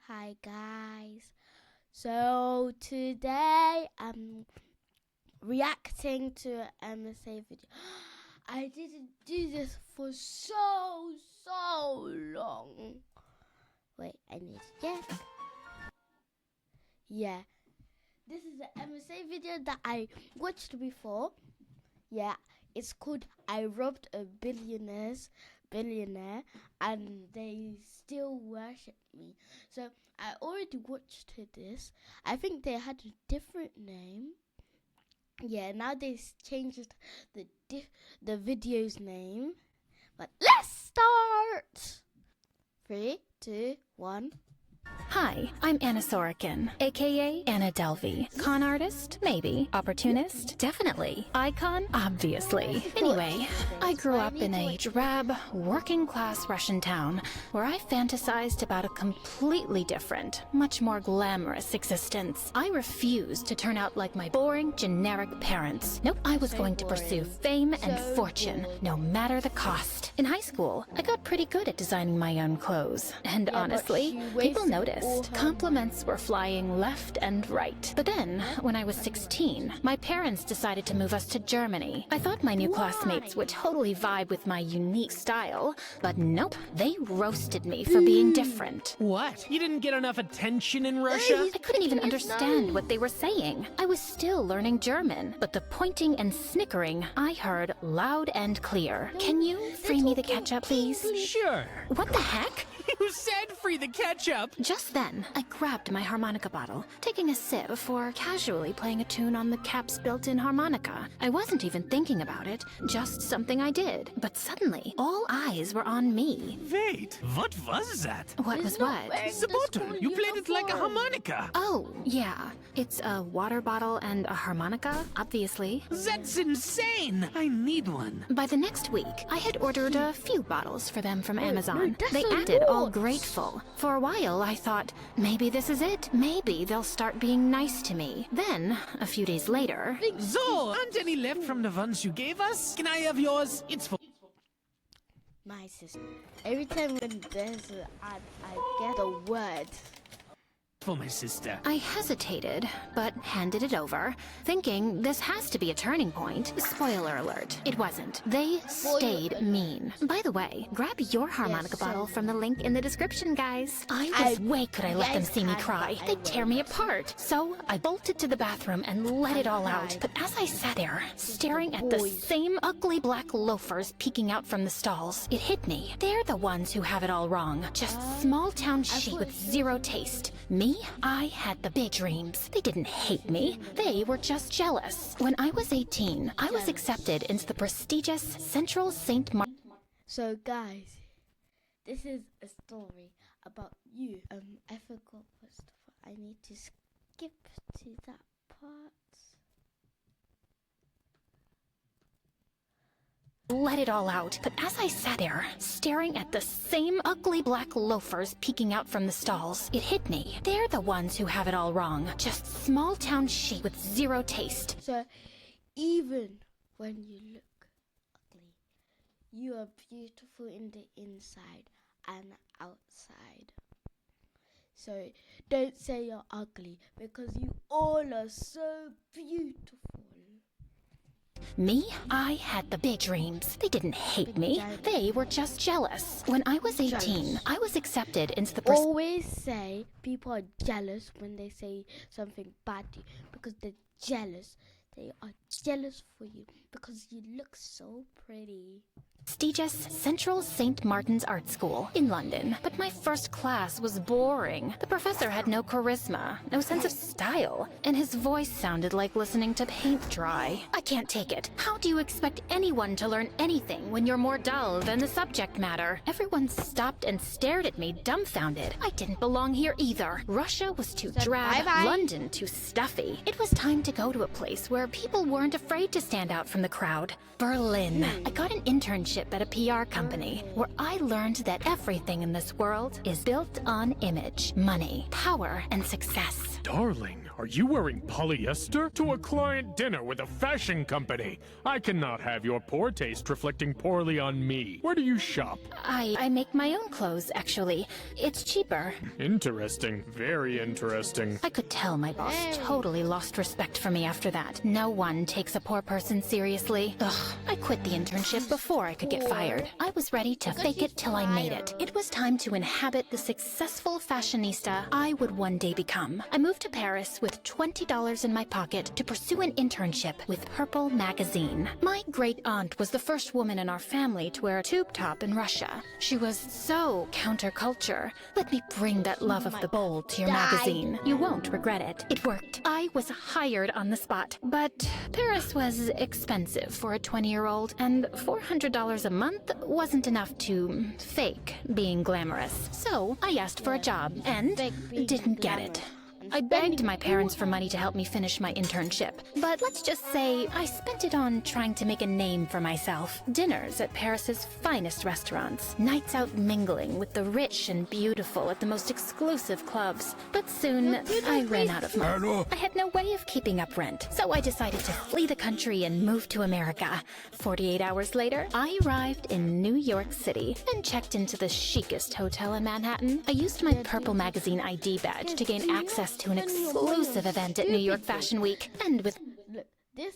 Hi guys. So today I'm reacting to an MSA video. I didn't do this for so long. Wait, I need to check. Yeah. This is the MSA video that I watched before. Yeah, it's called I Robbed a Billionaire and they still worship me. So I already watched this. I think they had a different name. Yeah, now they changed the video's name. But let's start. 3, 2, 1. Hi, I'm Anna Sorokin, aka Anna Delvey. Con artist? Maybe. Opportunist? Definitely. Icon? Obviously. Anyway, I grew up in a drab, working-class Russian town where I fantasized about a completely different, much more glamorous existence. I refused to turn out like my boring, generic parents. Nope, I was going to pursue fame and fortune, no matter the cost. In high school, I got pretty good at designing my own clothes. And honestly, people noticed. Compliments were flying left and right. But then, when I was 16, my parents decided to move us to Germany. I thought my new classmates would totally vibe with my unique style, but nope, they roasted me for being different. What? You didn't get enough attention in Russia? I couldn't even understand what they were saying. I was still learning German, but the pointing and snickering I heard loud and clear. Can you free me the ketchup, please? Sure. What the heck? You said free the ketchup. Just then, I grabbed my harmonica bottle, taking a sip before casually playing a tune on the cap's built-in harmonica. I wasn't even thinking about it, just something I did. But suddenly, all eyes were on me. Wait, what was that? What was what? The bottle. You played it like a harmonica. Oh, yeah. It's a water bottle and a harmonica, obviously. That's insane. I need one. By the next week, I had ordered a few bottles for them from Amazon. that's They a acted all lot. grateful. For a while, I thought, maybe this is it. Maybe they'll start being nice to me. Then, a few days later... So, aren't any left from the ones you gave us? Can I have yours? It's for... My sister. Every time when there's an ad, I get a word. For my sister. I hesitated, but handed it over, thinking this has to be a turning point. Spoiler alert, it wasn't. They stayed mean. By the way, grab your harmonica bottle from the link in the description, guys. Way could I let them see me cry. They'd tear me apart. So I bolted to the bathroom and let it all out. But as I sat there, staring at the same ugly black loafers peeking out from the stalls, it hit me. They're the ones who have it all wrong. Just small town shit with zero taste. Me? I had the big dreams. They didn't hate me. They were just jealous. When I was 18, I was accepted into the prestigious Central St. Martin. So guys, this is a story about you. I forgot first of all. I need to skip to that part. Let it all out. But as I sat there, staring at the same ugly black loafers peeking out from the stalls, it hit me. They're the ones who have it all wrong. Just small town shit with zero taste. So even when you look ugly, you are beautiful in the inside and outside. So don't say you're ugly because you all are so beautiful. Me? I had the big dreams. They didn't hate me. They were just jealous. When I was 18, I was accepted into the Always say people are jealous when they say something bad to you because they're jealous. They are jealous for you because you look so pretty. prestigious Central St. Martin's Art School in London. But my first class was boring. The professor had no charisma, no sense of style, and his voice sounded like listening to paint dry. I can't take it. How do you expect anyone to learn anything when you're more dull than the subject matter? Everyone stopped and stared at me, dumbfounded. I didn't belong here either. Russia was too drab, bye-bye. London too stuffy. It was time to go to a place where people weren't afraid to stand out from the crowd. Berlin. I got an internship at a PR company where I learned that everything in this world is built on image, money, power, and success. Darling, are you wearing polyester? To a client dinner with a fashion company. I cannot have your poor taste reflecting poorly on me. Where do you shop? I make my own clothes, actually. It's cheaper. Interesting. Very interesting. I could tell my boss totally lost respect for me after that. No one takes a poor person seriously. Ugh, I quit the internship before I could get fired. I was ready to fake it till I made it. It was time to inhabit the successful fashionista I would one day become. I moved to Paris with $20 in my pocket to pursue an internship with Purple magazine. My great aunt was the first woman in our family to wear a tube top in Russia. She was so counterculture. Let me bring that love of the bold to your magazine. You won't regret it. It worked. I was hired on the spot. But Paris was expensive for a 20-year-old, and $400 a month wasn't enough to fake being glamorous. So I asked for a job and didn't get it. I begged my parents for money to help me finish my internship, but let's just say I spent it on trying to make a name for myself. Dinners at Paris's finest restaurants, nights out mingling with the rich and beautiful at the most exclusive clubs. But soon, I ran out of money. I had no way of keeping up rent, so I decided to flee the country and move to America. 48 hours later, I arrived in New York City and checked into the chicest hotel in Manhattan. I used my Purple magazine ID badge to gain access to an exclusive event at New York Fashion Week, and with Look, this